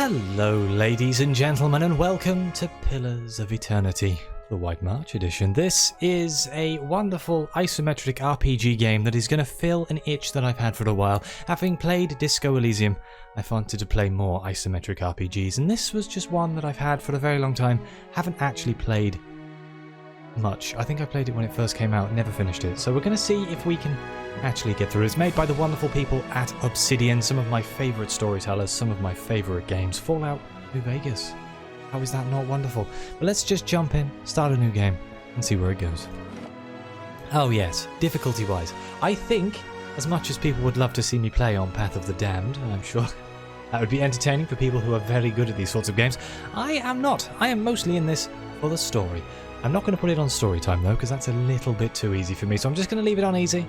Hello ladies and gentlemen, and welcome to Pillars of Eternity, the White March edition. This is a wonderful isometric RPG game that is going to fill an itch that I've had for a while. Having played Disco Elysium, I wanted to play more isometric RPGs, and this was just one that I've had for a very long time. Haven't actually played much. I think I played it when it first came out, never finished it. So we're going to see if we can actually get through. It's made by the wonderful people at Obsidian, some of my favourite storytellers, some of my favourite games. Fallout New Vegas. How is that not wonderful? But let's just jump in, start a new game, and see where it goes. Oh yes, difficulty-wise. I think, as much as people would love to see me play on Path of the Damned, and I'm sure that would be entertaining for people who are very good at these sorts of games, I am not. I am mostly in this for the story. I'm not going to put it on story time though, because that's a little bit too easy for me, so I'm just going to leave it on easy.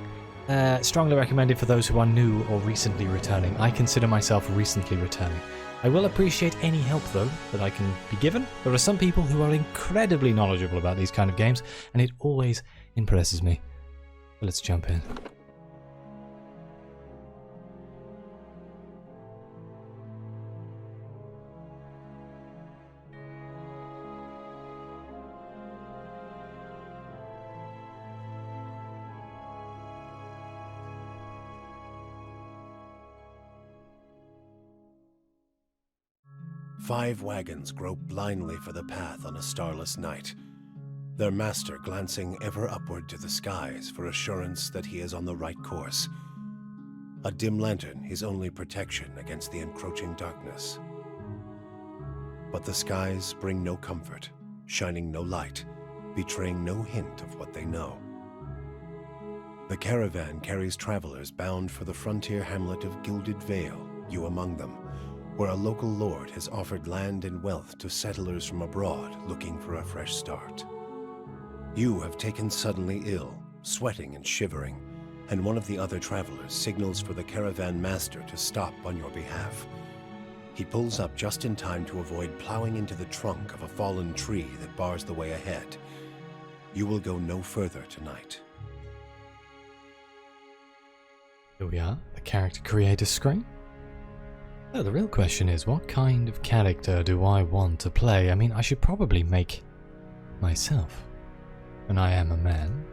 Strongly recommended for those who are new or recently returning. I consider myself recently returning. I will appreciate any help though that I can be given. There are some people who are incredibly knowledgeable about these kind of games, and it always impresses me. So let's jump in. Five wagons grope blindly for the path on a starless night, their master glancing ever upward to the skies for assurance that he is on the right course. A dim lantern his only protection against the encroaching darkness. But the skies bring no comfort, shining no light, betraying no hint of what they know. The caravan carries travelers bound for the frontier hamlet of Gilded Vale, you among them, where a local lord has offered land and wealth to settlers from abroad looking for a fresh start. You have taken suddenly ill, sweating and shivering, and one of the other travelers signals for the caravan master to stop on your behalf. He pulls up just in time to avoid plowing into the trunk of a fallen tree that bars the way ahead. You will go no further tonight. Here we are, the character creator screen. So the real question is, what kind of character do I want to play? I mean, I should probably make myself. And I am a man.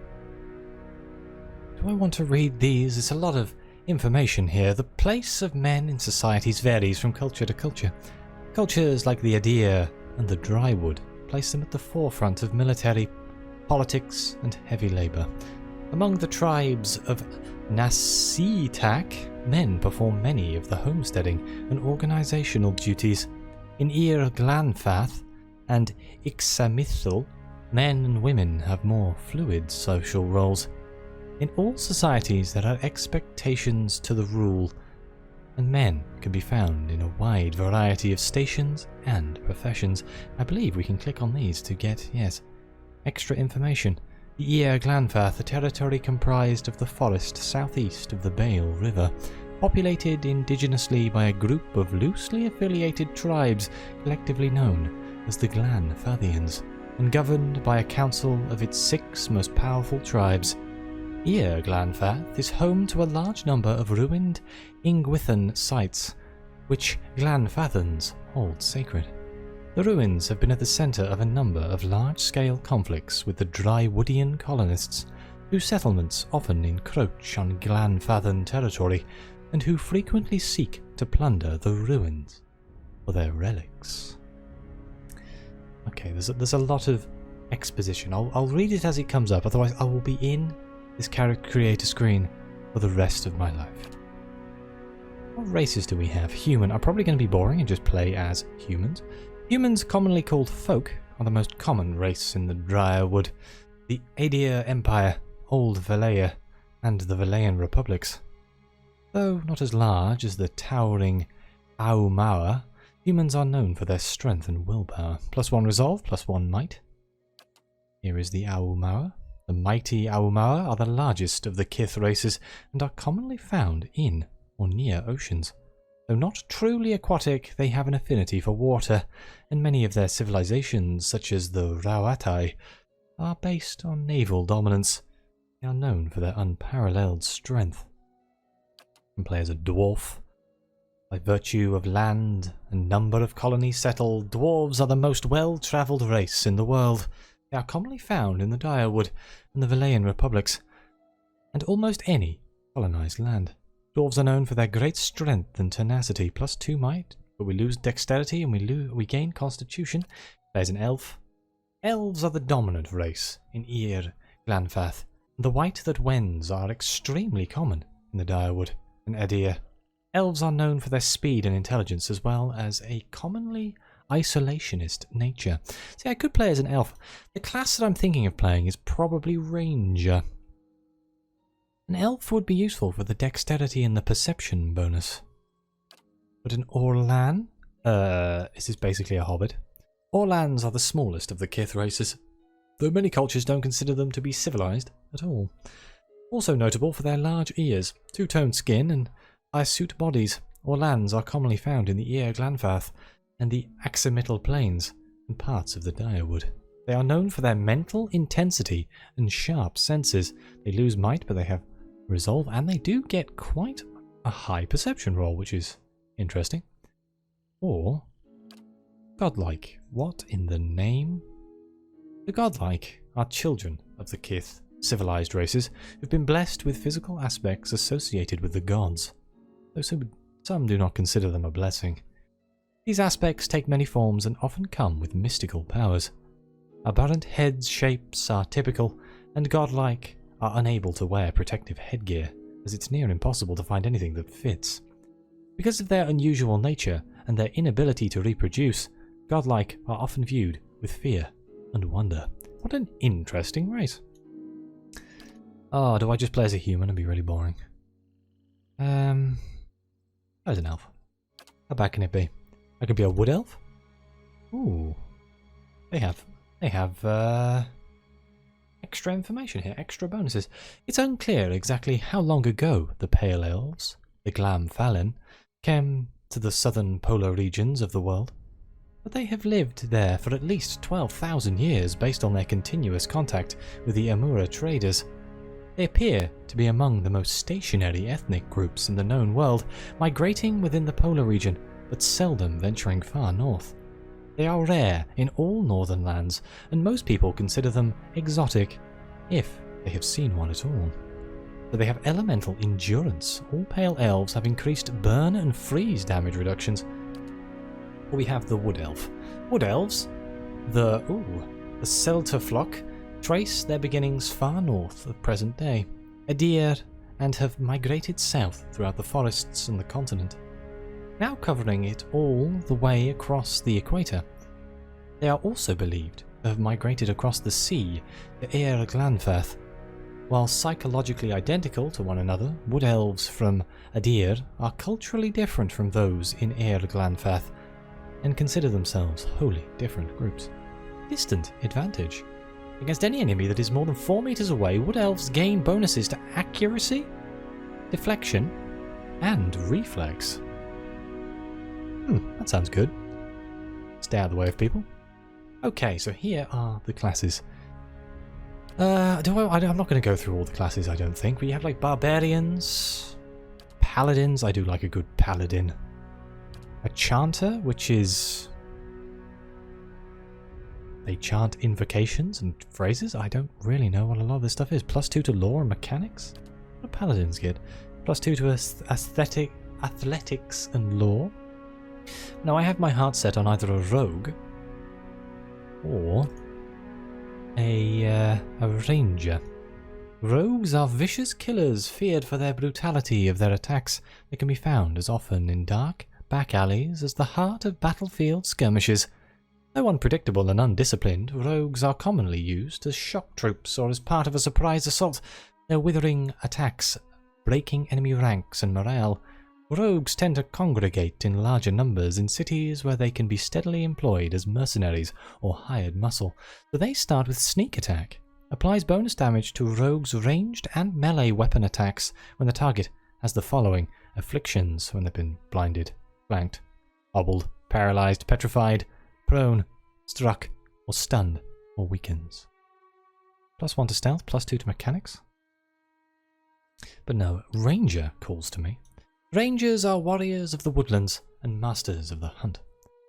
Do I want to read these? It's a lot of information here. The place of men in societies varies from culture to culture. Cultures like the Adir and the Drywood place them at the forefront of military, politics, and heavy labour. Among the tribes of Nasitak, men perform many of the homesteading and organisational duties. In Ir Glanfath and Ixamithil, men and women have more fluid social roles. In all societies there are expectations to the rule, and men can be found in a wide variety of stations and professions. I believe we can click on these to get, yes, extra information. The Ir Glanfath, a territory comprised of the forest southeast of the Bale River, populated indigenously by a group of loosely affiliated tribes collectively known as the Glanfathians, and governed by a council of its 6 most powerful tribes. Ir Glanfath is home to a large number of ruined Ingwithan sites, which Glanfathans hold sacred. The ruins have been at the centre of a number of large-scale conflicts with the Drywoodian colonists, whose settlements often encroach on Glanfathan territory, and who frequently seek to plunder the ruins for their relics. Okay, there's a lot of exposition. I'll read it as it comes up, otherwise I will be in this character creator screen for the rest of my life. What races do we have? Human are probably going to be boring and just play as humans. Humans, commonly called folk, are the most common race in the Drywood, the Adir Empire, Old Valaya, and the Valayan Republics. Though not as large as the towering Aumaua, humans are known for their strength and willpower. +1 resolve, +1 might. Here is the Aumaua. The mighty Aumaua are the largest of the Kith races and are commonly found in or near oceans. Though not truly aquatic, they have an affinity for water, and many of their civilizations, such as the Rauatai, are based on naval dominance. They are known for their unparalleled strength. You can play as a dwarf, By virtue of land and number of colonies settled, dwarves are the most well-travelled race in the world. They are commonly found in the Direwood and the Valayan republics, and almost any colonised land. Dwarves are known for their great strength and tenacity, +2 might, but we lose dexterity and we gain constitution. There's an elf. Elves are the dominant race in Glanfath. The white that wends are extremely common in the Direwood and Edir. Elves are known for their speed and intelligence, as well as a commonly isolationist nature. See, I could play as an elf. The class that I'm thinking of playing is probably Ranger. An elf would be useful for the dexterity and the perception bonus. But an Orlan? This is basically a hobbit. Orlans are the smallest of the Kith races, though many cultures don't consider them to be civilized at all. Also notable for their large ears, two-toned skin, and hirsute bodies, Orlans are commonly found in the Glanfath and the Axamital Plains and parts of the Direwood. They are known for their mental intensity and sharp senses. They lose might, but they have resolve, and they do get quite a high perception roll, which is interesting. Or godlike. What in the name? The godlike are children of the Kith, civilized races, who've been blessed with physical aspects associated with the gods, though some do not consider them a blessing. These aspects take many forms and often come with mystical powers. Aberrant head shapes are typical, and godlike are unable to wear protective headgear, as it's near impossible to find anything that fits. Because of their unusual nature and their inability to reproduce, godlike are often viewed with fear and wonder. What an interesting race. Oh, do I just play as a human and be really boring? As an elf. How bad can it be? I could be a wood elf? Ooh. They have extra information here, extra bonuses. It's unclear exactly how long ago the Pale Elves, the Glamfallen, came to the southern polar regions of the world, but they have lived there for at least 12,000 years based on their continuous contact with the Amura traders. They appear to be among the most stationary ethnic groups in the known world, migrating within the polar region, but seldom venturing far north. They are rare in all northern lands, and most people consider them exotic, if they have seen one at all. But they have elemental endurance. All Pale Elves have increased burn and freeze damage reductions. We have the Wood Elf. Wood Elves, the Selterflock, trace their beginnings far north of present day, Edir, and have migrated south throughout the forests and the continent, now covering it all the way across the equator. They are also believed to have migrated across the sea to Glanfath. While psychologically identical to one another, Wood Elves from Edir are culturally different from those in Glanfath and consider themselves wholly different groups. Distant advantage. Against any enemy that is more than 4 meters away, Wood Elves gain bonuses to accuracy, deflection, and reflex. That sounds good. Stay out of the way of people. Okay, so here are the classes. I'm not going to go through all the classes, I don't think. We have like barbarians, paladins. I do like a good paladin. A chanter, which is they chant invocations and phrases. I don't really know what a lot of this stuff is. +2 to lore and mechanics. What do paladins get? +2 to athletics and lore. Now I have my heart set on either a rogue or a ranger. Rogues are vicious killers, feared for their brutality of their attacks. They can be found as often in dark back alleys as the heart of battlefield skirmishes. Though unpredictable and undisciplined, rogues are commonly used as shock troops or as part of a surprise assault, their withering attacks breaking enemy ranks and morale. Rogues tend to congregate in larger numbers in cities where they can be steadily employed as mercenaries or hired muscle, so they start with sneak attack. Applies bonus damage to rogues' ranged and melee weapon attacks when the target has the following afflictions when they've been blinded, flanked, hobbled, paralyzed, petrified, prone, struck, or stunned, or weakens. +1 to stealth, +2 to mechanics. But no, ranger calls to me. Rangers are warriors of the woodlands and masters of the hunt,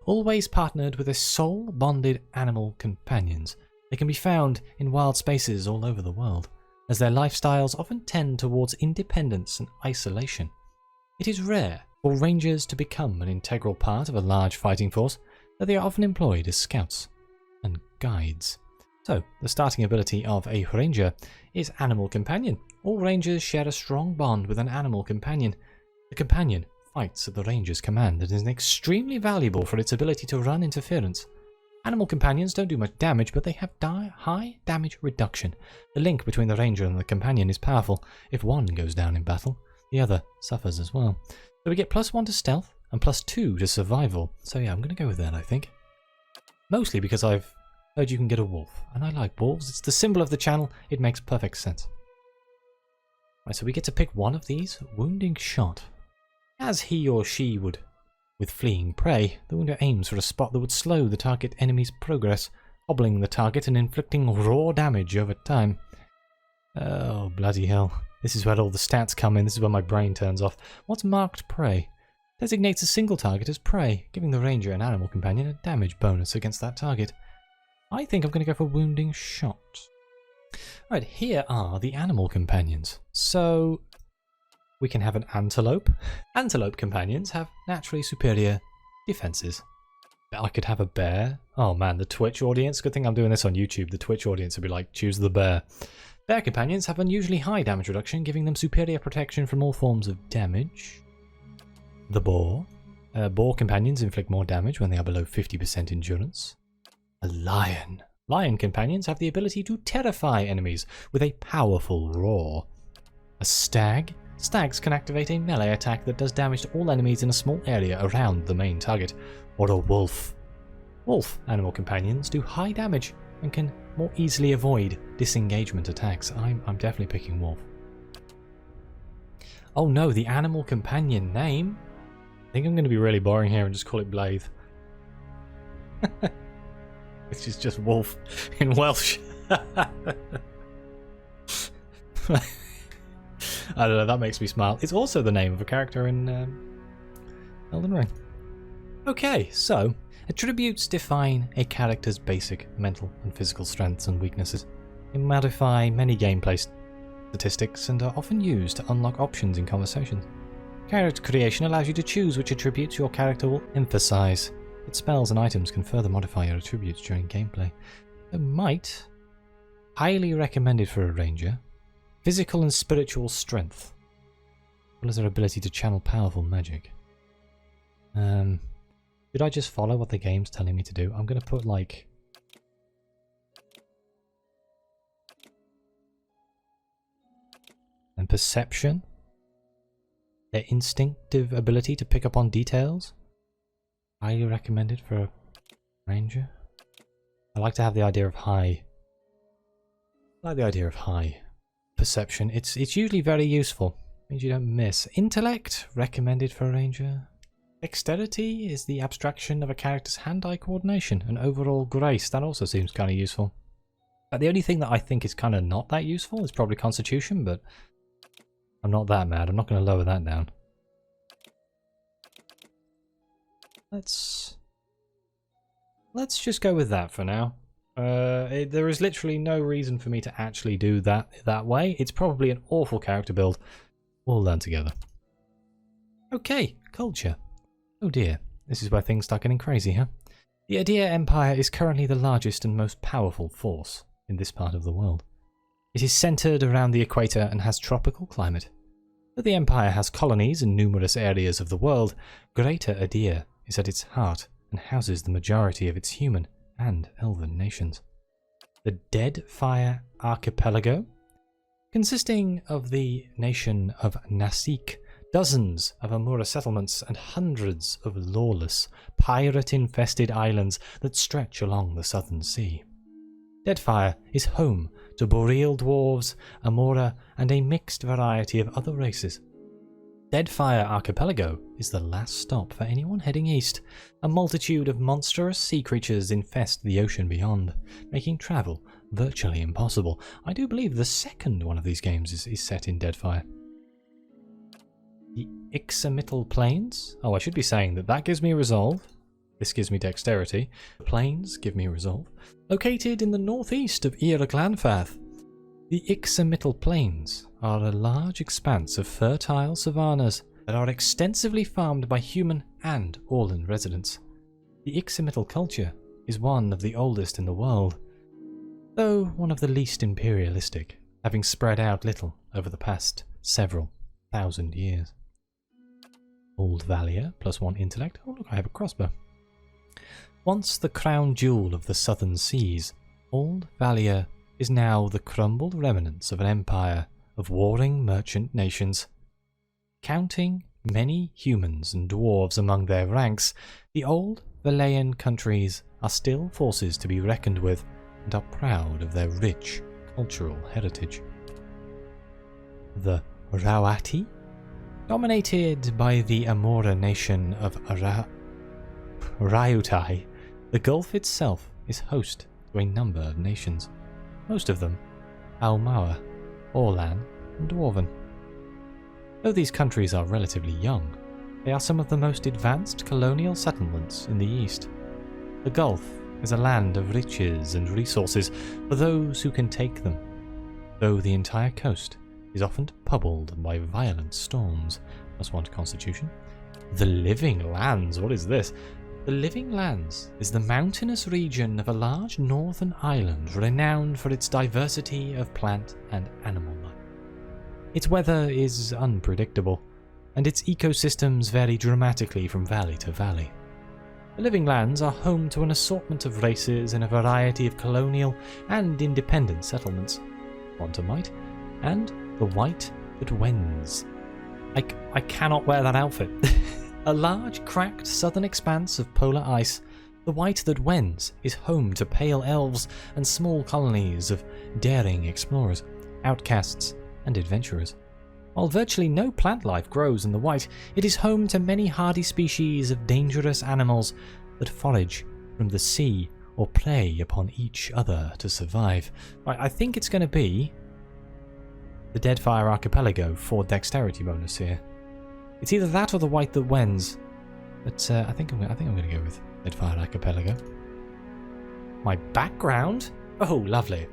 always partnered with their soul-bonded animal companions. They can be found in wild spaces all over the world, as their lifestyles often tend towards independence and isolation. It is rare for rangers to become an integral part of a large fighting force, though they are often employed as scouts and guides. So, the starting ability of a ranger is Animal Companion. All rangers share a strong bond with an animal companion. The companion fights at the ranger's command and is extremely valuable for its ability to run interference. Animal companions don't do much damage, but they have high damage reduction. The link between the ranger and the companion is powerful. If one goes down in battle, the other suffers as well. So we get +1 to stealth and +2 to survival. So yeah, I'm going to go with that, I think. Mostly because I've heard you can get a wolf, and I like wolves. It's the symbol of the channel. It makes perfect sense. Right, so we get to pick one of these. Wounding shot. As he or she would with fleeing prey, the wounder aims for a spot that would slow the target enemy's progress, hobbling the target and inflicting raw damage over time. Oh, bloody hell. This is where all the stats come in. This is where my brain turns off. What's marked prey? Designates a single target as prey, giving the ranger and animal companion a damage bonus against that target. I think I'm going to go for wounding shot. Right, here are the animal companions. So we can have an antelope. Antelope companions have naturally superior defenses. I could have a bear. Oh man, the Twitch audience. Good thing I'm doing this on YouTube. The Twitch audience would be like, choose the bear. Bear companions have unusually high damage reduction, giving them superior protection from all forms of damage. The boar. Boar companions inflict more damage when they are below 50% endurance. A lion. Lion companions have the ability to terrify enemies with a powerful roar. A stag. Stags can activate a melee attack that does damage to all enemies in a small area around the main target. Or a wolf. Wolf animal companions do high damage and can more easily avoid disengagement attacks. I'm definitely picking wolf. Oh no, the animal companion name. I think I'm going to be really boring here and just call it Blythe. Which is just wolf in Welsh. I don't know, that makes me smile. It's also the name of a character in Elden Ring. Okay, so attributes define a character's basic mental and physical strengths and weaknesses. They modify many gameplay statistics and are often used to unlock options in conversations. Character creation allows you to choose which attributes your character will emphasize, but spells and items can further modify your attributes during gameplay. So might, highly recommended for a ranger, physical and spiritual strength, as well as their ability to channel powerful magic. Should I just follow what the game's telling me to do? I'm going to put like... and perception. Their instinctive ability to pick up on details. Highly recommended for a ranger. I like to have the idea of high. I like the idea of high perception. It's usually very useful. Means you don't miss. Intellect recommended for a ranger. Dexterity is the abstraction of a character's hand-eye coordination, and overall grace. That also seems kind of useful. But the only thing that I think is kind of not that useful is probably constitution, but I'm not that mad. I'm not going to lower that down. Let's just go with that for now. There is literally no reason for me to actually do that way. It's probably an awful character build. We'll learn together. Okay, culture. Oh dear, this is where things start getting crazy, huh? The Adir Empire is currently the largest and most powerful force in this part of the world. It is centered around the equator and has tropical climate. Though the Empire has colonies in numerous areas of the world, Greater Adir is at its heart and houses the majority of its human and elven nations. The Deadfire Archipelago, consisting of the nation of Massacre, dozens of Amura settlements, and hundreds of lawless, pirate-infested islands that stretch along the southern sea. Deadfire is home to boreal dwarves, Amura, and a mixed variety of other races. Deadfire Archipelago is the last stop for anyone heading east. A multitude of monstrous sea creatures infest the ocean beyond, making travel virtually impossible. I do believe the second one of these games is set in Deadfire. The isometric planes. Oh, I should be saying that gives me resolve. This gives me dexterity. The planes give me resolve. Located in the northeast of Glanfath, the isometric plains are a large expanse of fertile savannas that are extensively farmed by human and Orlan residents. The isometric culture is one of the oldest in the world, though one of the least imperialistic, having spread out little over the past several thousand years. Old Valia, +1 intellect. Oh look, I have a crossbow. Once the crown jewel of the southern seas, Old Valia is now the crumbled remnants of an empire of warring merchant nations. Counting many humans and dwarves among their ranks, the old Valayan countries are still forces to be reckoned with and are proud of their rich cultural heritage. The Rawati, dominated by the Amora nation of Rayutai, the Gulf itself is host to a number of nations, most of them Almaua, Orlan, and Dwarven. Though these countries are relatively young, they are some of the most advanced colonial settlements in the East. The Gulf is a land of riches and resources for those who can take them, though the entire coast is often pummeled by violent storms. +1 to Constitution. The Living Lands, what is this? The Living Lands is the mountainous region of a large northern island renowned for its diversity of plant and animal life. Its weather is unpredictable, and its ecosystems vary dramatically from valley to valley. The Living Lands are home to an assortment of races in a variety of colonial and independent settlements. Quantumite, and the White that Wends. I cannot wear that outfit. A large, cracked southern expanse of polar ice, the White that Wends is home to pale elves and small colonies of daring explorers, outcasts, and adventurers. While virtually no plant life grows in the White, it is home to many hardy species of dangerous animals that forage from the sea or prey upon each other to survive. I think it's going to be the Deadfire Archipelago for dexterity bonus here. It's either that or the White that Wends, but I think I'm going to go with Deadfire Archipelago. My background? Oh, lovely.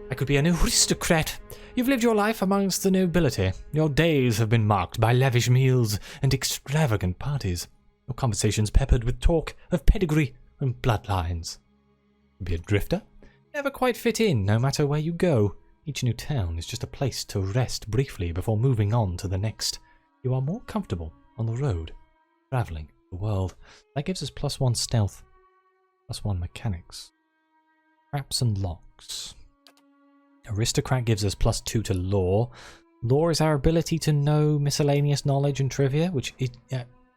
I could be an aristocrat. You've lived your life amongst the nobility. Your days have been marked by lavish meals and extravagant parties. Your conversations peppered with talk of pedigree and bloodlines. Be a drifter? Never quite fit in, no matter where you go. Each new town is just a place to rest briefly before moving on to the next. You are more comfortable on the road, travelling the world. That gives us +1 stealth, +1 mechanics. Traps and locks. Aristocrat gives us +2 to lore. Lore is our ability to know miscellaneous knowledge and trivia, which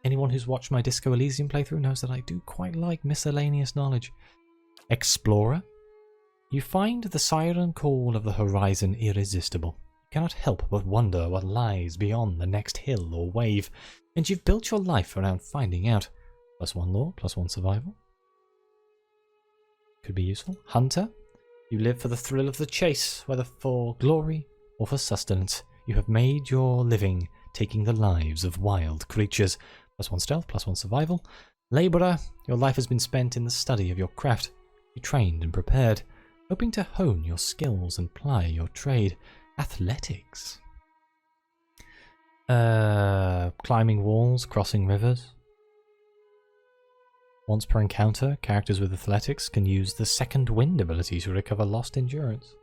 anyone who's watched my Disco Elysium playthrough knows that I do quite like miscellaneous knowledge. Explorer. You find the siren call of the horizon irresistible. You cannot help but wonder what lies beyond the next hill or wave, and you've built your life around finding out. +1 lore, +1 survival. Could be useful. Hunter. You live for the thrill of the chase, whether for glory or for sustenance. You have made your living taking the lives of wild creatures. +1 stealth, +1 survival. Labourer. Your life has been spent in the study of your craft. You trained and prepared, hoping to hone your skills and ply your trade. Athletics. Climbing walls, crossing rivers. Once per encounter, characters with athletics can use the second wind ability to recover lost endurance.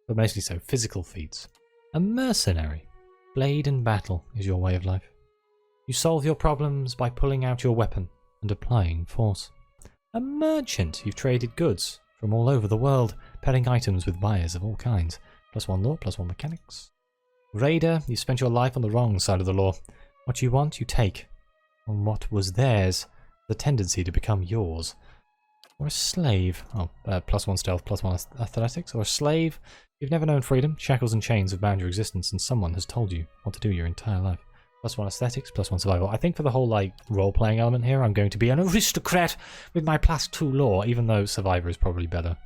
But mostly so, physical feats. A mercenary. Blade and battle is your way of life. You solve your problems by pulling out your weapon and applying force. A merchant. You've traded goods from all over the world, pairing items with buyers of all kinds. +1 lore, +1 mechanics. Raider. You spent your life on the wrong side of the law. What you want, you take. And what was theirs, the tendency to become yours. Or a slave. +1 stealth, +1 athletics. Or a slave. You've never known freedom. Shackles and chains have bound your existence, and someone has told you what to do your entire life. +1 aesthetics, +1 survival. I think for the whole role-playing element here, I'm going to be an aristocrat with my +2 lore, even though survivor is probably better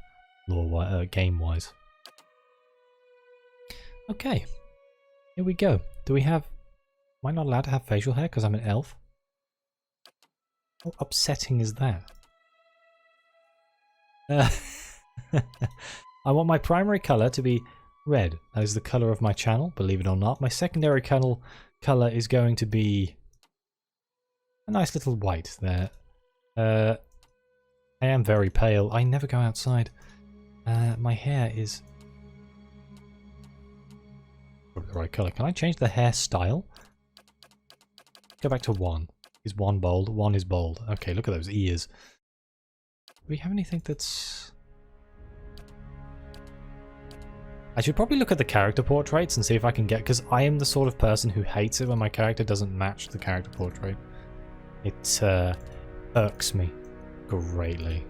lore game-wise. Okay, here we go. Do we have Am I not allowed to have facial hair because I'm an elf? How upsetting is that? I want my primary colour to be red. That is the colour of my channel, believe it or not. My secondary colour is going to be a nice little white there. I am very pale. I never go outside. My hair is probably the right colour. Can I change the hairstyle? Go back to 1. Is 1 bold? 1 is bold. Okay, look at those ears. Do we have anything that's... I should probably look at the character portraits and see if I can get... Because I am the sort of person who hates it when my character doesn't match the character portrait. It irks me greatly.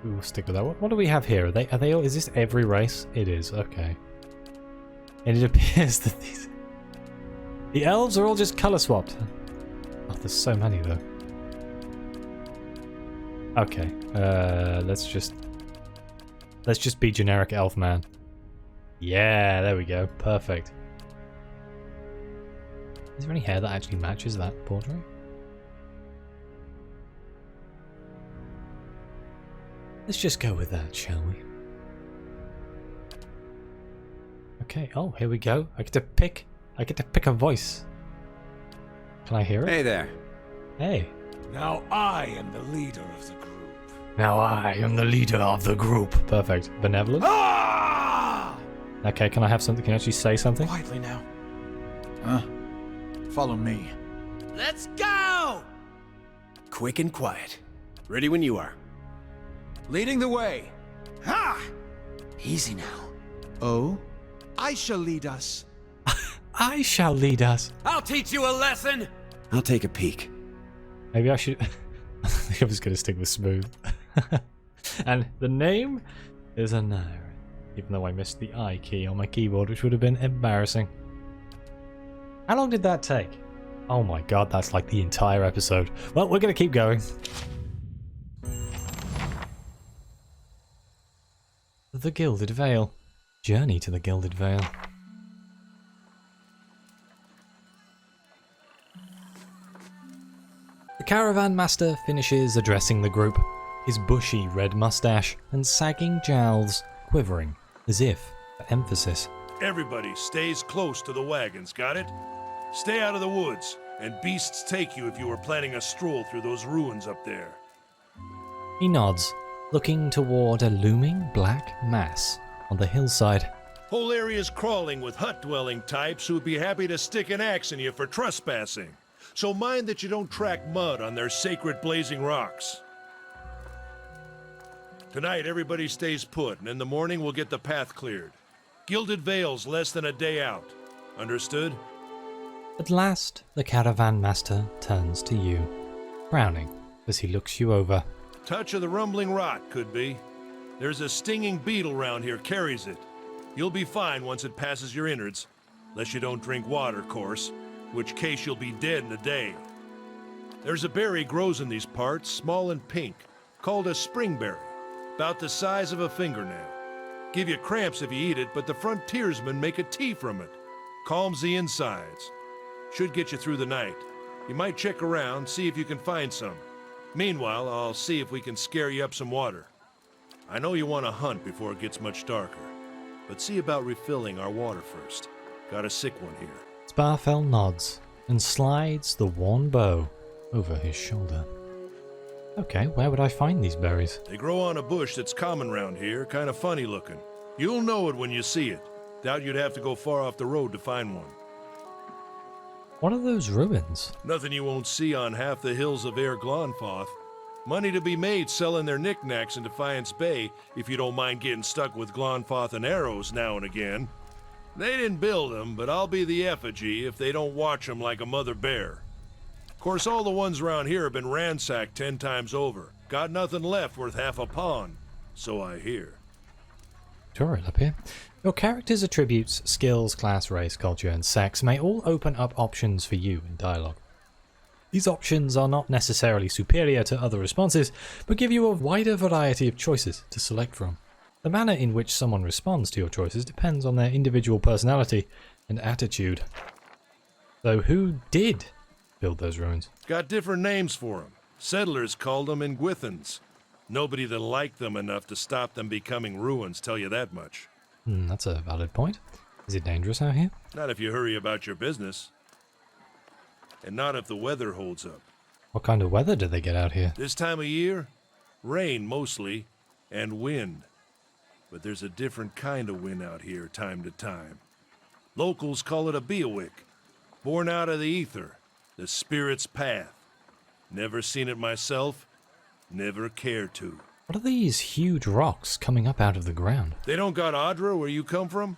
We'll stick with that. What do we have here? Are they all... Is this every race? It is. Okay. And it appears that the elves are all just color swapped. Oh, there's so many though. Okay, let's just be generic elf man. Yeah, there we go. Perfect. Is there any hair that actually matches that portrait? Let's just go with that, shall we? Okay, oh, here we go. I get to pick a voice. Can I hear it? Hey there. Hey. Now I am the leader of the group. Now I am the leader of the group. Perfect. Benevolent? Ah! Okay, can I have something? Can you actually say something? Quietly now. Follow me. Let's go! Quick and quiet. Ready when you are. Leading the way. Ha! Easy now. Oh? I shall lead us. I shall lead us. I'll teach you a lesson! I'll take a peek. Maybe I should... I think I'm just going to stick with smooth. And the name is Aneurin. Even though I missed the I key on my keyboard, which would have been embarrassing. How long did that take? Oh my god, that's like the entire episode. Well, we're going to keep going. The Gilded Vale. Journey to the Gilded Vale. The caravan master finishes addressing the group, his bushy red mustache and sagging jowls quivering, as if for emphasis. Everybody stays close to the wagons, got it? Stay out of the woods, and beasts take you if you are planning a stroll through those ruins up there. He nods, looking toward a looming black mass on the hillside. Whole area's crawling with hut-dwelling types who would be happy to stick an axe in you for trespassing. So mind that you don't track mud on their sacred blazing rocks. Tonight, everybody stays put, and in the morning we'll get the path cleared. Gilded Vale's less than a day out. Understood? At last, the caravan master turns to you, frowning as he looks you over. Touch of the rumbling rot, could be. There's a stinging beetle round here, carries it. You'll be fine once it passes your innards. Unless you don't drink water, course. Which case you'll be dead in a day. There's a berry grows in these parts, small and pink, called a springberry, about the size of a fingernail. Give you cramps if you eat it, but the frontiersmen make a tea from it. Calms the insides. Should get you through the night. You might check around, see if you can find some. Meanwhile, I'll see if we can scare you up some water. I know you want to hunt before it gets much darker, but see about refilling our water first. Got a sick one here. Sparfell nods and slides the worn bow over his shoulder. Okay, where would I find these berries? They grow on a bush that's common round here, kind of funny looking. You'll know it when you see it. Doubt you'd have to go far off the road to find one. What are those ruins? Nothing you won't see on half the hills of Air Glonfoth. Money to be made selling their knickknacks in Defiance Bay, if you don't mind getting stuck with Glonfoth and arrows now and again. They didn't build them, but I'll be the effigy if they don't watch them like a mother bear. Of course, all the ones around here have been ransacked 10 times over. Got nothing left worth half a pawn, so I hear. Sure, up here. Your character's attributes, skills, class, race, culture, and sex may all open up options for you in dialogue. These options are not necessarily superior to other responses, but give you a wider variety of choices to select from. The manner in which someone responds to your choices depends on their individual personality and attitude. So who did build those ruins? Got different names for them. Settlers called them Ingwithans. Nobody that liked them enough to stop them becoming ruins, tell you that much. That's a valid point. Is it dangerous out here? Not if you hurry about your business. And not if the weather holds up. What kind of weather do they get out here? This time of year, rain mostly, and wind. But there's a different kind of wind out here time to time. Locals call it a beawick, born out of the ether, the spirit's path. Never seen it myself, never cared to. What are these huge rocks coming up out of the ground? They don't got Adra where you come from?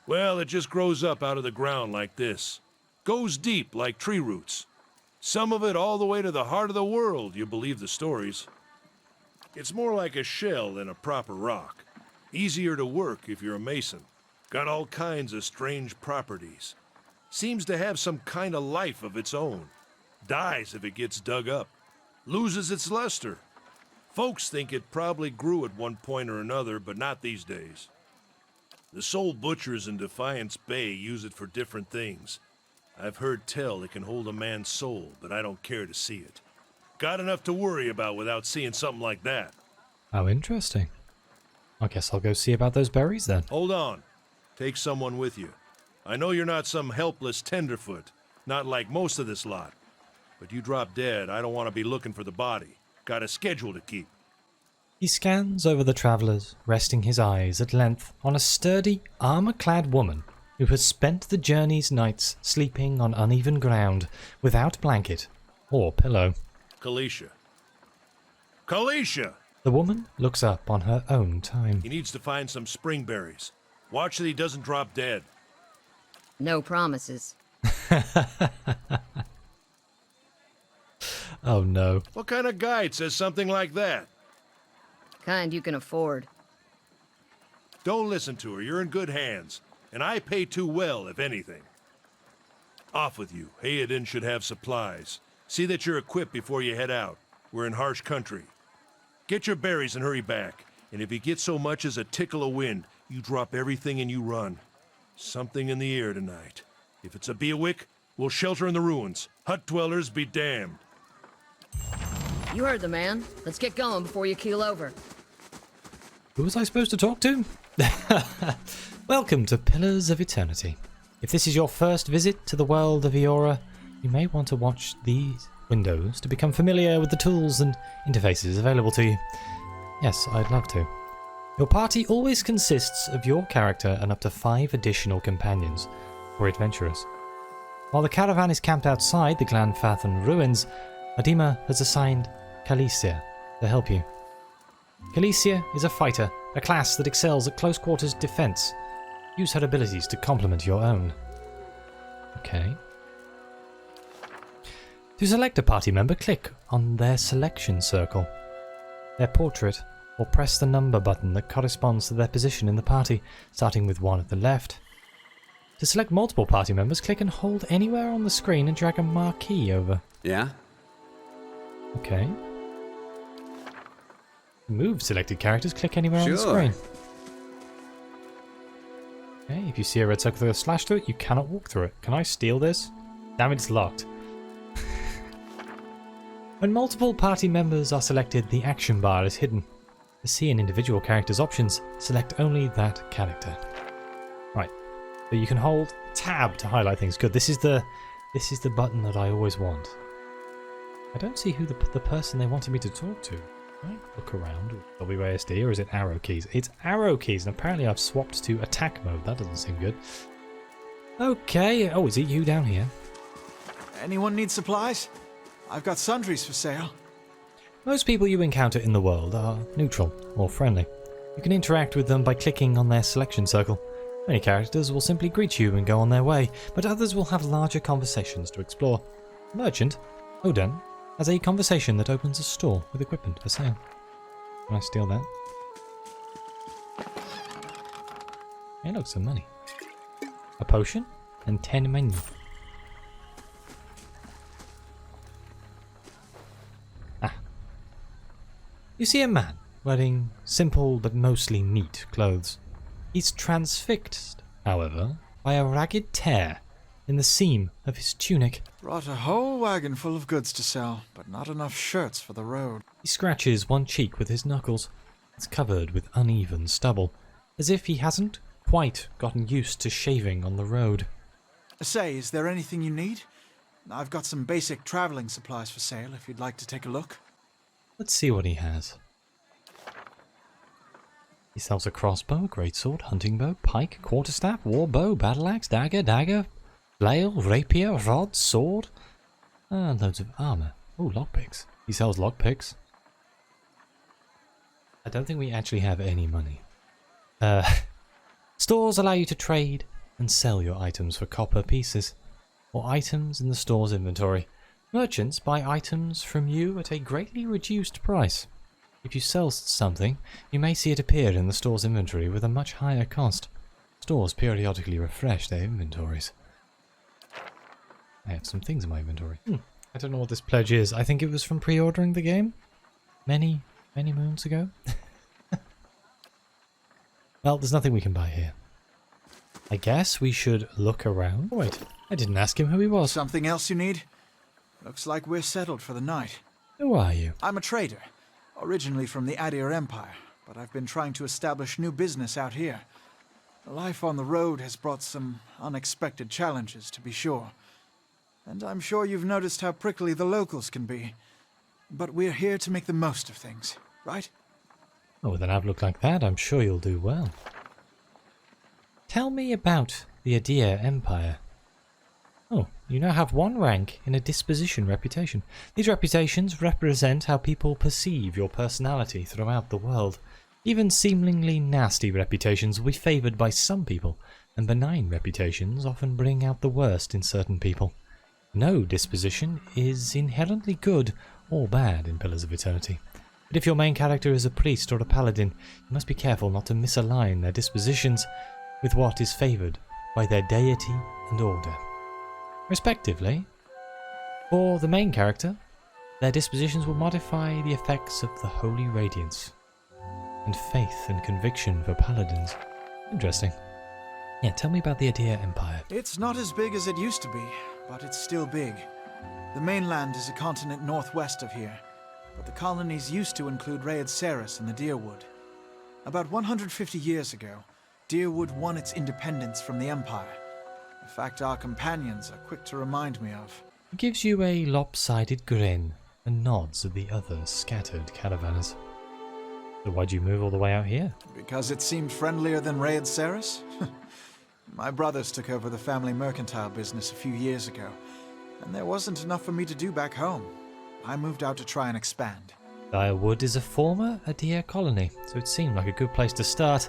Well, it just grows up out of the ground like this. Goes deep like tree roots. Some of it all the way to the heart of the world, you believe the stories. It's more like a shell than a proper rock. Easier to work if you're a mason. Got all kinds of strange properties. Seems to have some kind of life of its own. Dies if it gets dug up. Loses its luster. Folks think it probably grew at one point or another, but not these days. The soul butchers in Defiance Bay use it for different things. I've heard tell it can hold a man's soul, but I don't care to see it. Got enough to worry about without seeing something like that. How interesting. I guess I'll go see about those berries then. Hold on. Take someone with you. I know you're not some helpless tenderfoot, not like most of this lot. But you drop dead, I don't want to be looking for the body. Got a schedule to keep. He scans over the travellers, resting his eyes at length on a sturdy, armour-clad woman who has spent the journey's nights sleeping on uneven ground without blanket or pillow. Kalisha. Kalisha! The woman looks up on her own time. He needs to find some spring berries. Watch that he doesn't drop dead. No promises. Oh no. What kind of guide says something like that? Kind you can afford. Don't listen to her. You're in good hands. And I pay too well, if anything. Off with you. Hayden should have supplies. See that you're equipped before you head out. We're in harsh country. Get your berries and hurry back. And if you get so much as a tickle of wind, you drop everything and you run. Something in the air tonight. If it's a beawick, we'll shelter in the ruins. Hut dwellers be damned. You heard the man. Let's get going before you keel over. Who was I supposed to talk to? Welcome to Pillars of Eternity. If this is your first visit to the world of Eora, you may want to watch these windows to become familiar with the tools and interfaces available to you. Yes, I'd love to. Your party always consists of your character and up to 5 additional companions, or adventurers. While the caravan is camped outside the Glanfathan ruins, Adima has assigned Kalicia to help you. Kalicia is a fighter, a class that excels at close quarters defense. Use her abilities to complement your own. Okay. To select a party member, click on their selection circle, their portrait, or press the number button that corresponds to their position in the party, starting with 1 at the left. To select multiple party members, click and hold anywhere on the screen and drag a marquee over. Yeah? Okay. To move selected characters, click anywhere on the screen. Okay, if you see a red circle with a slash through it, you cannot walk through it. Can I steal this? Damn it, it's locked. When multiple party members are selected, the action bar is hidden. To see an individual character's options, select only that character. Right, so you can hold tab to highlight things. Good, this is the button that I always want. I don't see who the person they wanted me to talk to. Can I look around with WASD, or is it arrow keys? It's arrow keys, and apparently I've swapped to attack mode. That doesn't seem good. Okay, oh, is it you down here? Anyone need supplies? I've got sundries for sale. Most people you encounter in the world are neutral or friendly. You can interact with them by clicking on their selection circle. Many characters will simply greet you and go on their way, but others will have larger conversations to explore. Merchant, Odin, has a conversation that opens a store with equipment for sale. Can I steal that? Hey, look, some money. A potion and 10 menu. Ah. You see a man wearing simple but mostly neat clothes. He's transfixed, however, by a ragged tear in the seam of his tunic. Brought a whole wagon full of goods to sell, but not enough shirts for the road. He scratches one cheek with his knuckles. It's covered with uneven stubble, as if he hasn't quite gotten used to shaving on the road. Say, is there anything you need? I've got some basic traveling supplies for sale if you'd like to take a look. Let's see what he has. He sells a crossbow, a greatsword, hunting bow, pike, quarterstaff, war bow, battle axe, dagger, flail, rapier, rod, sword, and loads of armor. Oh, lockpicks. He sells lockpicks. I don't think we actually have any money. Stores allow you to trade and sell your items for copper pieces, or items in the store's inventory. Merchants buy items from you at a greatly reduced price. If you sell something, you may see it appear in the store's inventory with a much higher cost. Stores periodically refresh their inventories. I have some things in my inventory. I don't know what this pledge is. I think it was from pre-ordering the game many moons ago. Well, there's nothing we can buy here. I guess we should look around. Oh, wait, I didn't ask him who he was. Something else you need? Looks like we're settled for the night. Who are you? I'm a trader, originally from the Aneurin Empire, but I've been trying to establish new business out here. Life on the road has brought some unexpected challenges, to be sure. And I'm sure you've noticed how prickly the locals can be. But we're here to make the most of things, right? Oh, with an outlook like that, I'm sure you'll do well. Tell me about the Adir Empire. Oh, you now have one rank in a disposition reputation. These reputations represent how people perceive your personality throughout the world. Even seemingly nasty reputations will be favoured by some people, and benign reputations often bring out the worst in certain people. No disposition is inherently good or bad in Pillars of Eternity. But if your main character is a priest or a paladin, you must be careful not to misalign their dispositions with what is favoured by their deity and order. Respectively, for the main character, their dispositions will modify the effects of the Holy Radiance, and faith and conviction for paladins. Interesting. Yeah, tell me about the Adir Empire. It's not as big as it used to be, but it's still big. The mainland is a continent northwest of here, but the colonies used to include Raed Ceres and the Deerwood. About 150 years ago, Deerwood won its independence from the Empire. A fact our companions are quick to remind me of. He gives you a lopsided grin and nods at the other scattered caravanners. So why'd you move all the way out here? Because it seemed friendlier than Raed Ceres? My brothers took over the family mercantile business a few years ago, and there wasn't enough for me to do back home. I moved out to try and expand. Direwood is a former Adir colony, so it seemed like a good place to start,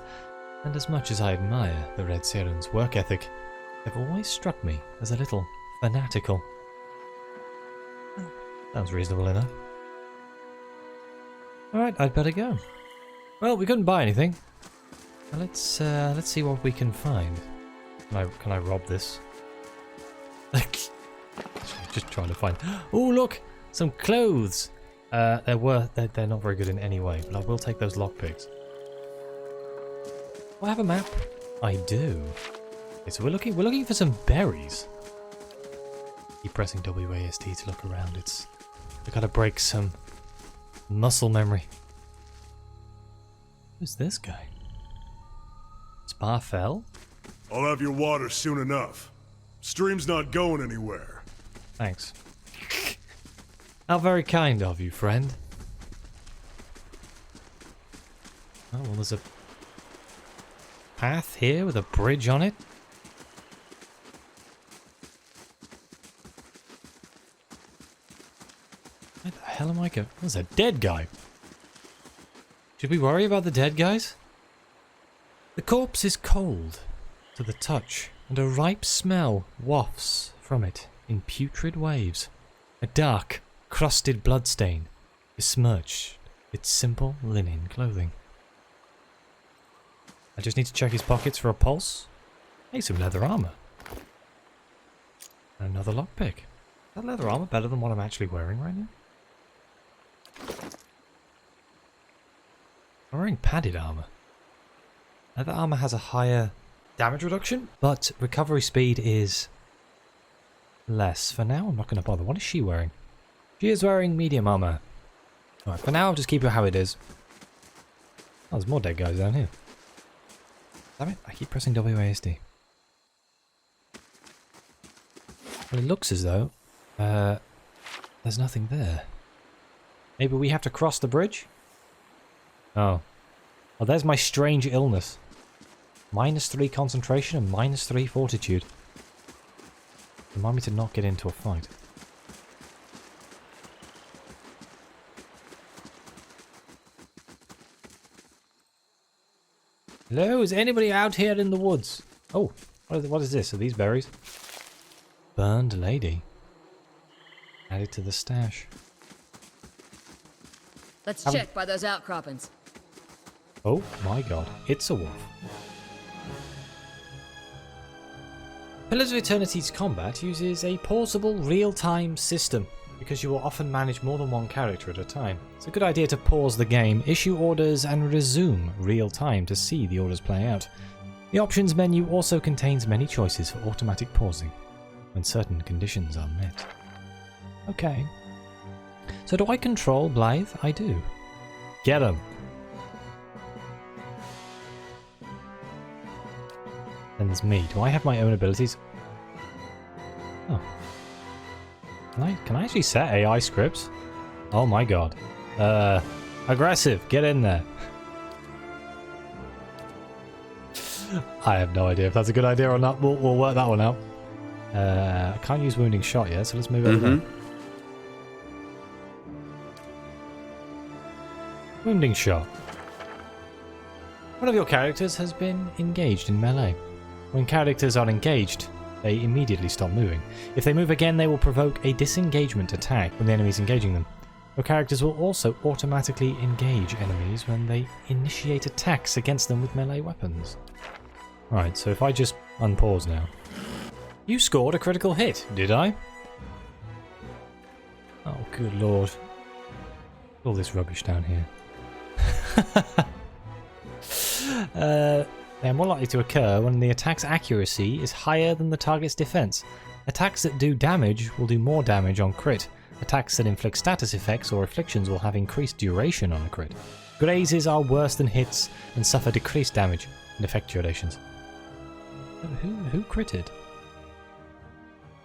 and as much as I admire the Red Serans' work ethic, they've always struck me as a little fanatical. Sounds reasonable enough. Alright, I'd better go. Well, we couldn't buy anything. Let's see what we can find. Can I rob this? Just trying to find. Oh, look! Some clothes! They're not very good in any way, but I will take those lockpicks. Do I have a map? I do. Okay, so we're looking for some berries. Keep pressing WASD to look around. I gotta break some muscle memory. Who's this guy? Sparfell? I'll have your water soon enough. Stream's not going anywhere. Thanks. How very kind of you, friend. Oh, well, there's a path here with a bridge on it. Where the hell am I going? There's a dead guy. Should we worry about the dead guys? The corpse is cold to the touch, and a ripe smell wafts from it in putrid waves. A dark, crusted bloodstain besmirched its simple linen clothing. I just need to check his pockets for a pulse. Hey, some leather armor. And another lockpick. Is that leather armor better than what I'm actually wearing right now? I'm wearing padded armor. Leather armor has a higher damage reduction, but recovery speed is less. For now, I'm not going to bother. What is she wearing? She is wearing medium armor. Alright, for now, I'll just keep it how it is. Oh, there's more dead guys down here. Damn it, I keep pressing WASD. Well, it looks as though there's nothing there. Maybe we have to cross the bridge? Oh. Oh, there's my strange illness. -3 concentration and -3 fortitude. Remind me to not get into a fight. Hello, is anybody out here in the woods? Oh, what is this? Are these berries? Burned lady. Added to the stash. Let's check by those outcroppings. Oh my god, it's a wolf. Pillars of Eternity's combat uses a pausable real-time system because you will often manage more than one character at a time. It's a good idea to pause the game, issue orders and resume real-time to see the orders play out. The options menu also contains many choices for automatic pausing when certain conditions are met. Okay. So do I control Blythe? I do. Get him. Then there's me. Do I have my own abilities? Oh. Can I actually set AI scripts? Oh my god. Aggressive. Get in there. I have no idea if that's a good idea or not. We'll work that one out. I can't use wounding shot yet, so let's move over there. Wounding shot. One of your characters has been engaged in melee. When characters are engaged, they immediately stop moving. If they move again, they will provoke a disengagement attack when the enemy is engaging them. Your characters will also automatically engage enemies when they initiate attacks against them with melee weapons. Right, so if I just unpause now. You scored a critical hit, did I? Oh, good lord. All this rubbish down here. They are more likely to occur when the attack's accuracy is higher than the target's defense. Attacks that do damage will do more damage on crit. Attacks that inflict status effects or afflictions will have increased duration on a crit. Grazes are worse than hits and suffer decreased damage and effect durations. Who critted?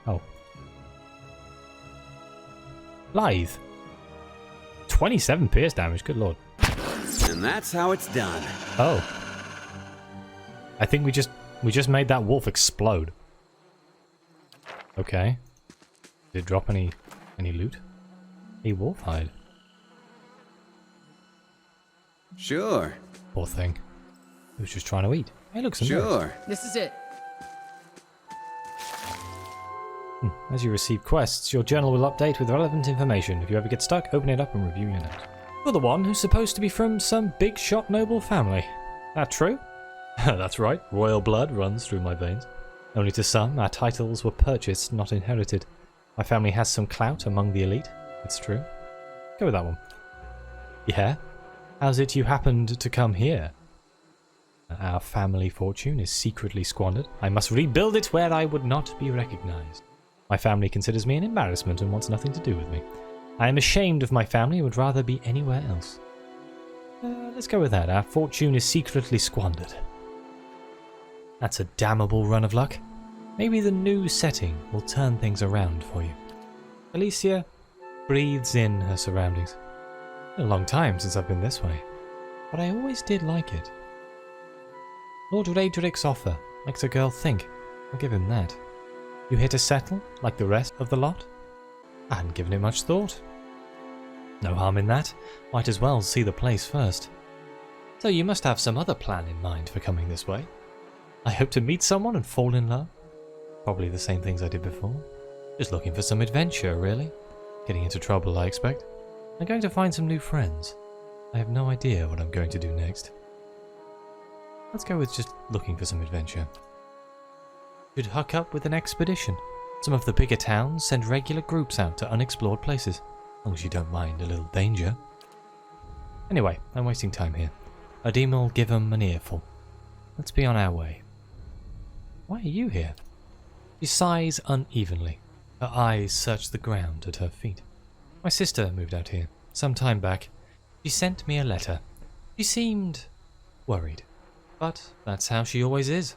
Oh. Blythe. 27 pierce damage, good lord. And that's how it's done. Oh. I think we just made that wolf explode. Okay. Did it drop any loot? A wolf hide. Sure. Poor thing. He was just trying to eat. Hey, look, some Sure. berries. This is it. As you receive quests, your journal will update with relevant information. If you ever get stuck, open it up and review your notes. You're the one who's supposed to be from some big shot noble family. That true? That's right, royal blood runs through my veins. Only to some, our titles were purchased, not inherited. My family has some clout among the elite. It's true. Go with that one. Yeah? How's it you happened to come here? Our family fortune is secretly squandered. I must rebuild it where I would not be recognized. My family considers me an embarrassment and wants nothing to do with me. I am ashamed of my family and would rather be anywhere else. Let's go with that. Our fortune is secretly squandered. That's a damnable run of luck. Maybe the new setting will turn things around for you. Alicia breathes in her surroundings. It's been a long time since I've been this way, but I always did like it. Lord Raedric's offer makes a girl think. I'll give him that. You here to settle, like the rest of the lot? I hadn't given it much thought. No harm in that. Might as well see the place first. So you must have some other plan in mind for coming this way. I hope to meet someone and fall in love. Probably the same things I did before. Just looking for some adventure, really. Getting into trouble, I expect. I'm going to find some new friends. I have no idea what I'm going to do next. Let's go with just looking for some adventure. Should hook up with an expedition. Some of the bigger towns send regular groups out to unexplored places. As long as you don't mind a little danger. Anyway, I'm wasting time here. Adim'll give 'em an earful. Let's be on our way. Why are you here? She sighs unevenly. Her eyes search the ground at her feet. My sister moved out here some time back. She sent me a letter. She seemed worried, but that's how she always is.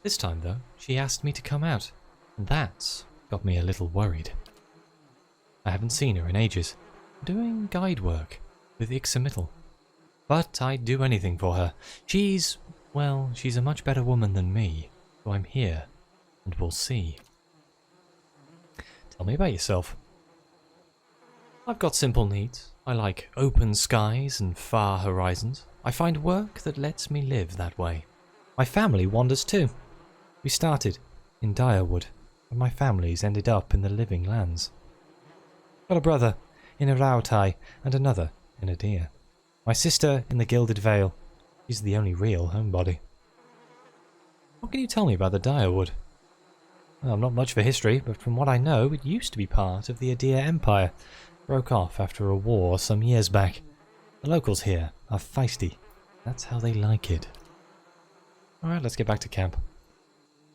This time, though, she asked me to come out, and that's got me a little worried. I haven't seen her in ages, doing guide work with isometric. But I'd do anything for her. She's a much better woman than me, so I'm here, and we'll see. Tell me about yourself. I've got simple needs. I like open skies and far horizons. I find work that lets me live that way. My family wanders too. We started in Direwood, and my family's ended up in the living lands. Got a brother in a Rautai and another in a deer. My sister in the Gilded Vale. She's the only real homebody. What can you tell me about the Direwood? Well, not much for history, but from what I know, it used to be part of the Adir Empire. Broke off after a war some years back. The locals here are feisty. That's how they like it. Alright, let's get back to camp.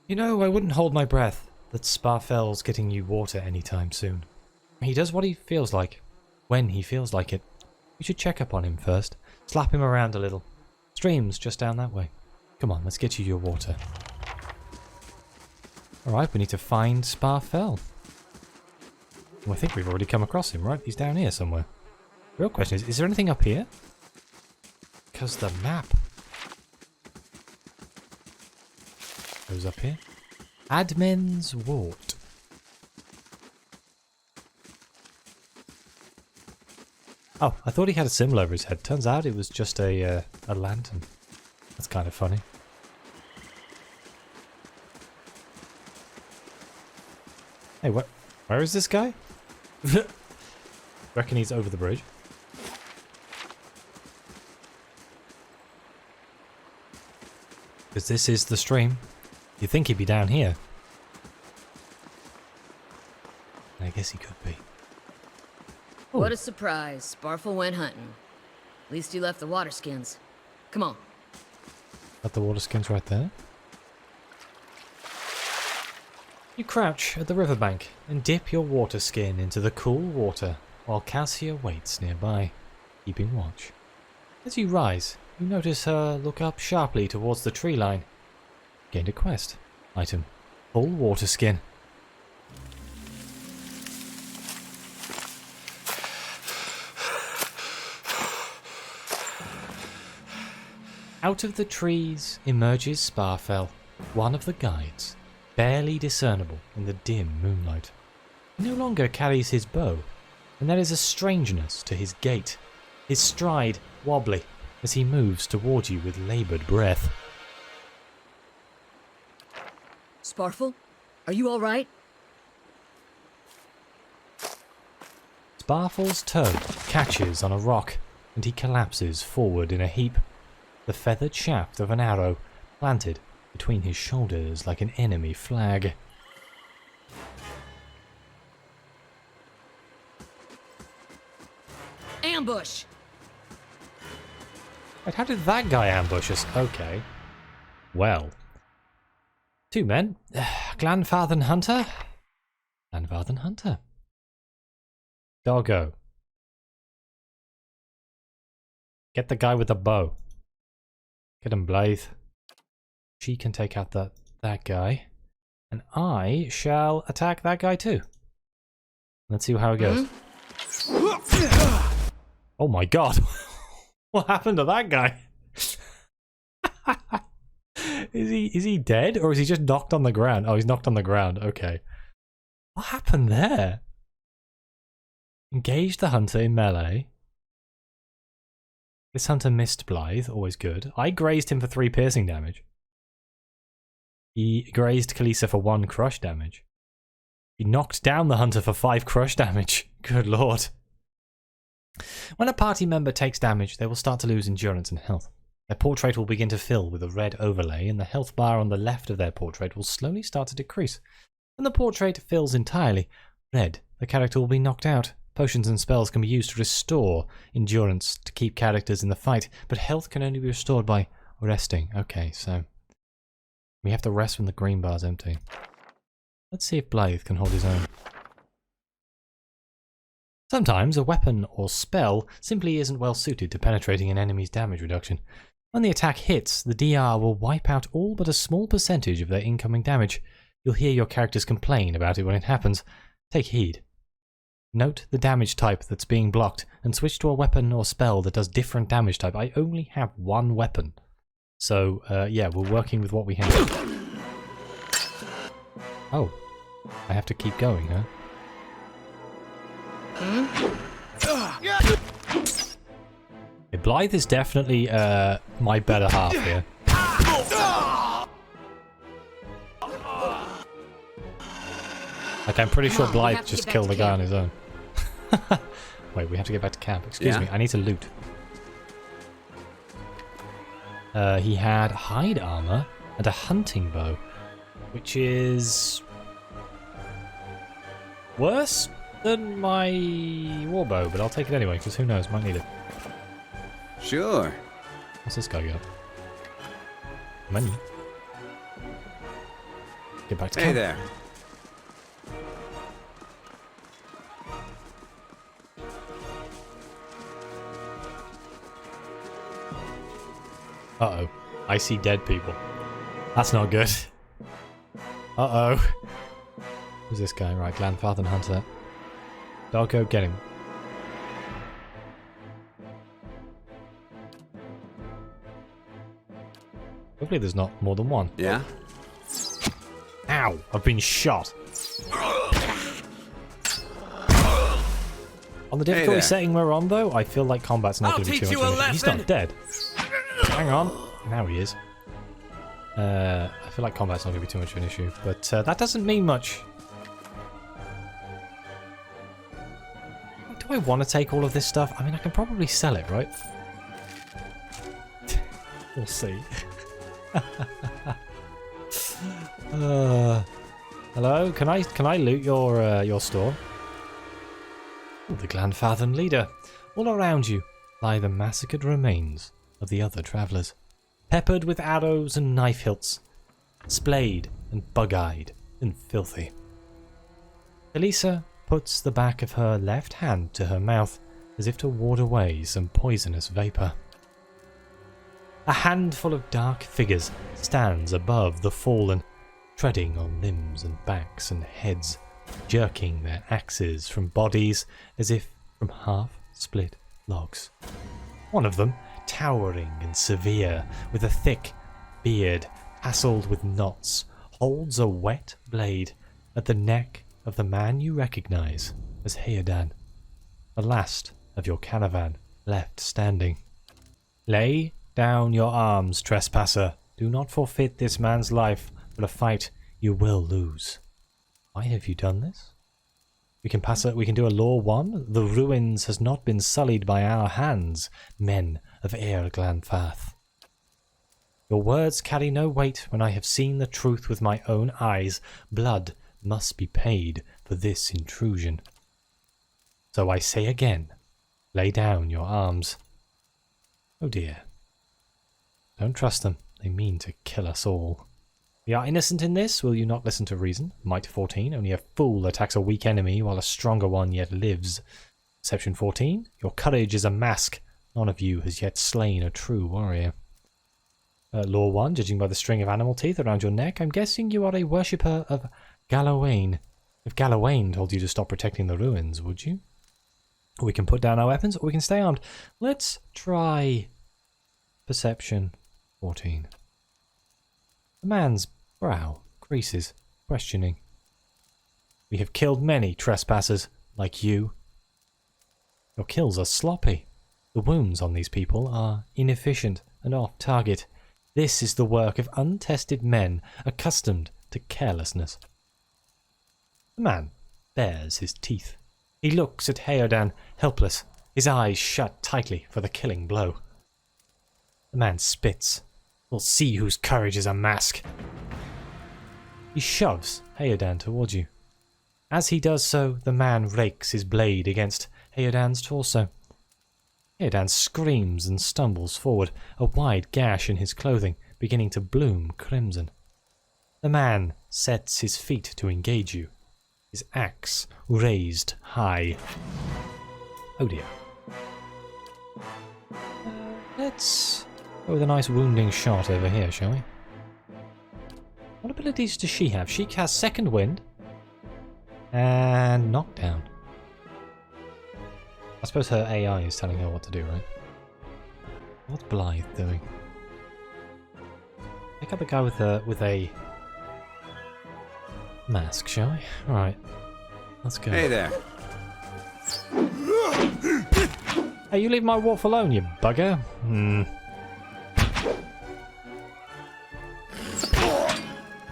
You know, I wouldn't hold my breath that Sparfel's getting you water anytime soon. He does what he feels like, when he feels like it. We should check up on him first. Slap him around a little. Stream's just down that way. Come on, let's get you your water. Alright, we need to find Sparfel. Well, I think we've already come across him, right? He's down here somewhere. The real question is there anything up here? Because the map goes up here. Admin's Wart. Oh, I thought he had a symbol over his head. Turns out it was just a lantern. That's kind of funny. Hey, where is this guy? Reckon he's over the bridge. Because this is the stream. You'd think he'd be down here. I guess he could be. Ooh. What a surprise. Sparfel went hunting. At least he left the water skins. Come on. Got the water skins right there. You crouch at the riverbank and dip your water skin into the cool water while Cassia waits nearby, keeping watch. As you rise, you notice her look up sharply towards the tree line. Gained a quest. Item. Full water skin. Out of the trees emerges Sparfel, one of the guides, barely discernible in the dim moonlight. He no longer carries his bow, and there is a strangeness to his gait, his stride wobbly as he moves toward you with laboured breath. Sparfel? Are you alright? Sparfel's toe catches on a rock, and he collapses forward in a heap, the feathered shaft of an arrow planted between his shoulders like an enemy flag. Ambush! Wait, how did that guy ambush us? Okay. Well. Two men. Glanfathen Hunter. Glanfathen Hunter. Doggo. Get the guy with the bow. Get him, Blythe. She can take out that guy. And I shall attack that guy too. Let's see how it goes. Oh my god. What happened to that guy? Is he dead or is he just knocked on the ground? Oh, he's knocked on the ground. Okay. What happened there? Engage the hunter in melee. This hunter missed Blythe, always good. I grazed him for 3 piercing damage. He grazed Kalisa for 1 crush damage. He knocked down the hunter for 5 crush damage. Good lord. When a party member takes damage, they will start to lose endurance and health. Their portrait will begin to fill with a red overlay, and the health bar on the left of their portrait will slowly start to decrease. When the portrait fills entirely red, the character will be knocked out, Potions and spells can be used to restore endurance to keep characters in the fight, but health can only be restored by resting. Okay, so we have to rest when the green bar's empty. Let's see if Blythe can hold his own. Sometimes a weapon or spell simply isn't well suited to penetrating an enemy's damage reduction. When the attack hits, the DR will wipe out all but a small percentage of their incoming damage. You'll hear your characters complain about it when it happens. Take heed. Note the damage type that's being blocked and switch to a weapon or spell that does different damage type. I only have one weapon. So, yeah, we're working with what we have. Oh. I have to keep going, huh? Yeah, Blythe is definitely my better half here. Like, I'm pretty sure Blythe just killed the guy on his own. Wait, we have to get back to camp. Excuse me, I need to loot. He had hide armor and a hunting bow, which is worse than my warbow, but I'll take it anyway, because who knows, might need it. Sure. What's this guy got? Money. Get back to camp. Hey there. Uh-oh. I see dead people. That's not good. Uh-oh. Who's this guy? Right, Glanfather and Hunter. Doggo, get him. Hopefully there's not more than one. Yeah? Ow! I've been shot. On the difficulty setting we're on, though, I feel like combat's not going to be too much of an issue. He's not dead. Hang on. Now he is. I feel like combat's not going to be too much of an issue, but that doesn't mean much. Do I want to take all of this stuff? I mean, I can probably sell it, right? We'll see. Hello? Can I loot your store? Ooh, the Glanfathan leader. All around you lie the massacred remains of the other travellers, peppered with arrows and knife hilts, splayed and bug-eyed and filthy. Elisa puts the back of her left hand to her mouth as if to ward away some poisonous vapour. A handful of dark figures stands above the fallen, treading on limbs and backs and heads, jerking their axes from bodies as if from half-split logs. One of them, towering and severe, with a thick beard tasseled with knots, holds a wet blade at the neck of the man you recognize as Heodan, the last of your caravan left standing. Lay down your arms, trespasser. Do not forfeit this man's life for a fight you will lose. Why have you done this? We can do a law 1. The ruins has not been sullied by our hands, men of Air Glanfath. Your words carry no weight when I have seen the truth with my own eyes. Blood must be paid for this intrusion. So I say again, lay down your arms. Oh dear. Don't trust them. They mean to kill us all. We are innocent in this. Will you not listen to reason? Might 14. Only a fool attacks a weak enemy while a stronger one yet lives. Perception 14. Your courage is a mask. None of you has yet slain a true warrior. Law 1. Judging by the string of animal teeth around your neck, I'm guessing you are a worshipper of Galawain. If Galawain told you to stop protecting the ruins, would you? We can put down our weapons or we can stay armed. Let's try Perception 14. The man's brow creases, questioning. We have killed many trespassers, like you. Your kills are sloppy. The wounds on these people are inefficient and off target. This is the work of untested men accustomed to carelessness. The man bares his teeth. He looks at Heodan, helpless, his eyes shut tightly for the killing blow. The man spits. We'll see whose courage is a mask. He shoves Heodan towards you. As he does so, the man rakes his blade against Heodan's torso. Heodan screams and stumbles forward, a wide gash in his clothing beginning to bloom crimson. The man sets his feet to engage you, his axe raised high. Oh dear. Let's go with a nice wounding shot over here, shall we? What abilities does she have? She has Second Wind and Knockdown. I suppose her AI is telling her what to do, right? What's Blythe doing? Pick up the guy with a mask, shall we? Right. Let's go. Hey there. Hey, you leave my wolf alone, you bugger.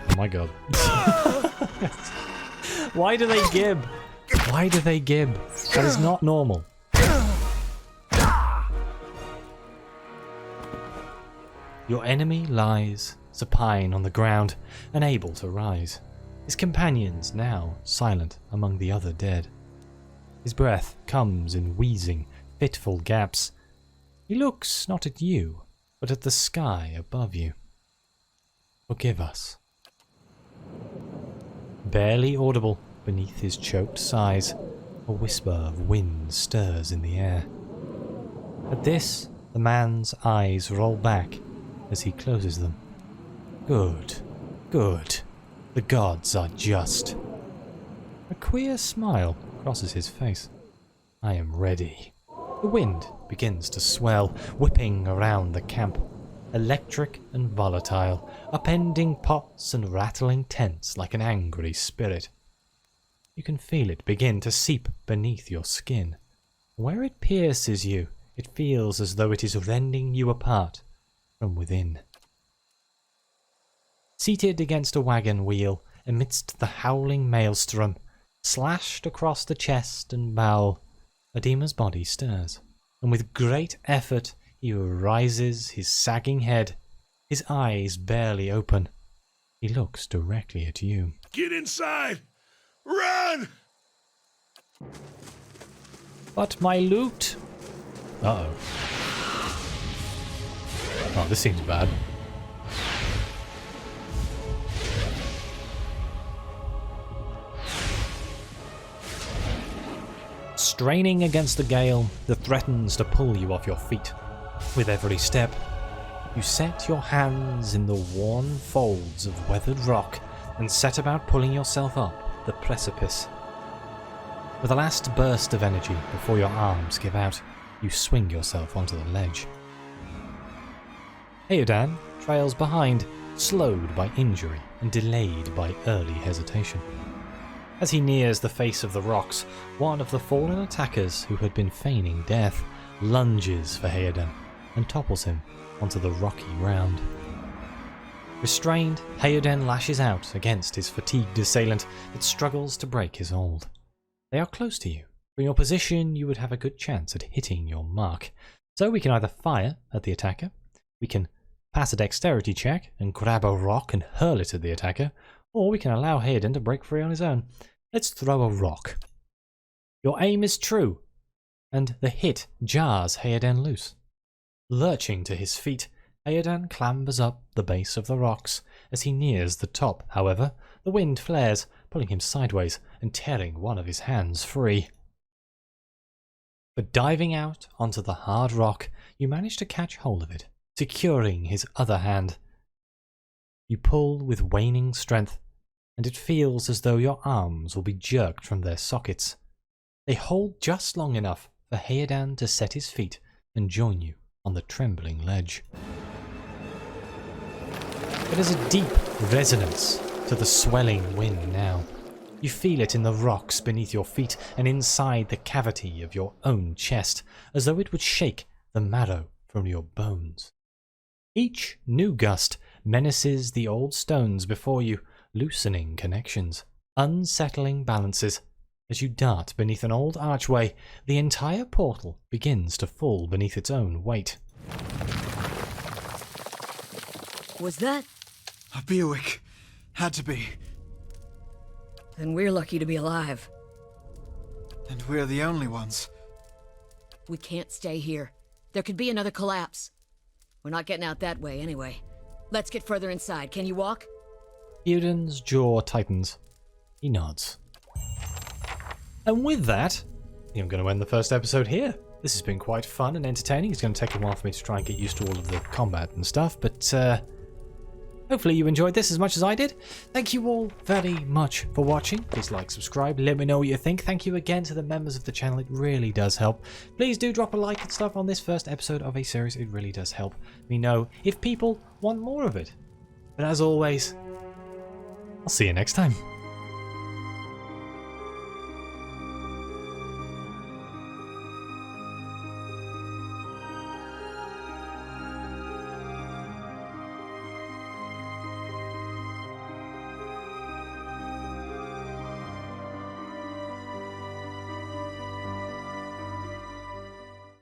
Oh my god. Why do they gib? Why do they gib? That is not normal. Your enemy lies supine on the ground, unable to rise. His companions now silent among the other dead. His breath comes in wheezing, fitful gaps. He looks not at you, but at the sky above you. Forgive us. Barely audible beneath his choked sighs, a whisper of wind stirs in the air. At this, the man's eyes roll back as he closes them. Good, good. The gods are just. A queer smile crosses his face. I am ready. The wind begins to swell, whipping around the camp, electric and volatile, upending pots and rattling tents like an angry spirit. You can feel it begin to seep beneath your skin. Where it pierces you, it feels as though it is rending you apart from within. Seated against a wagon wheel, amidst the howling maelstrom, slashed across the chest and bowel, Adema's body stirs, and with great effort he rises his sagging head, his eyes barely open. He looks directly at you. Get inside! Run! But my loot? Uh-oh. Oh, this seems bad. Straining against the gale that threatens to pull you off your feet. With every step, you set your hands in the worn folds of weathered rock and set about pulling yourself up the precipice. With a last burst of energy before your arms give out, you swing yourself onto the ledge. Heodan trails behind, slowed by injury and delayed by early hesitation. As he nears the face of the rocks, one of the fallen attackers who had been feigning death lunges for Heodan and topples him onto the rocky ground. Restrained, Heodan lashes out against his fatigued assailant that struggles to break his hold. They are close to you. From your position, you would have a good chance at hitting your mark. So we can either fire at the attacker, we can pass a dexterity check and grab a rock and hurl it at the attacker, or we can allow Heodan to break free on his own. Let's throw a rock. Your aim is true, and the hit jars Heodan loose. Lurching to his feet, Heodan clambers up the base of the rocks. As he nears the top, however, the wind flares, pulling him sideways and tearing one of his hands free. But diving out onto the hard rock, you manage to catch hold of it, securing his other hand. You pull with waning strength, and it feels as though your arms will be jerked from their sockets. They hold just long enough for Heodan to set his feet and join you on the trembling ledge. It is a deep resonance to the swelling wind now. You feel it in the rocks beneath your feet and inside the cavity of your own chest, as though it would shake the marrow from your bones. Each new gust menaces the old stones before you, loosening connections, unsettling balances. As you dart beneath an old archway, the entire portal begins to fall beneath its own weight. Was that? A Bewick. Had to be. Then we're lucky to be alive. And we're the only ones. We can't stay here. There could be another collapse. We're not getting out that way anyway. Let's get further inside. Can you walk? Euden's jaw tightens. He nods. And with that, I'm going to end the first episode here. This has been quite fun and entertaining. It's going to take a while for me to try and get used to all of the combat and stuff, but hopefully you enjoyed this as much as I did. Thank you all very much for watching. Please like, subscribe, let me know what you think. Thank you again to the members of the channel. It really does help. Please do drop a like and stuff on this first episode of a series. It really does help me know if people want more of it. But as always, I'll see you next time.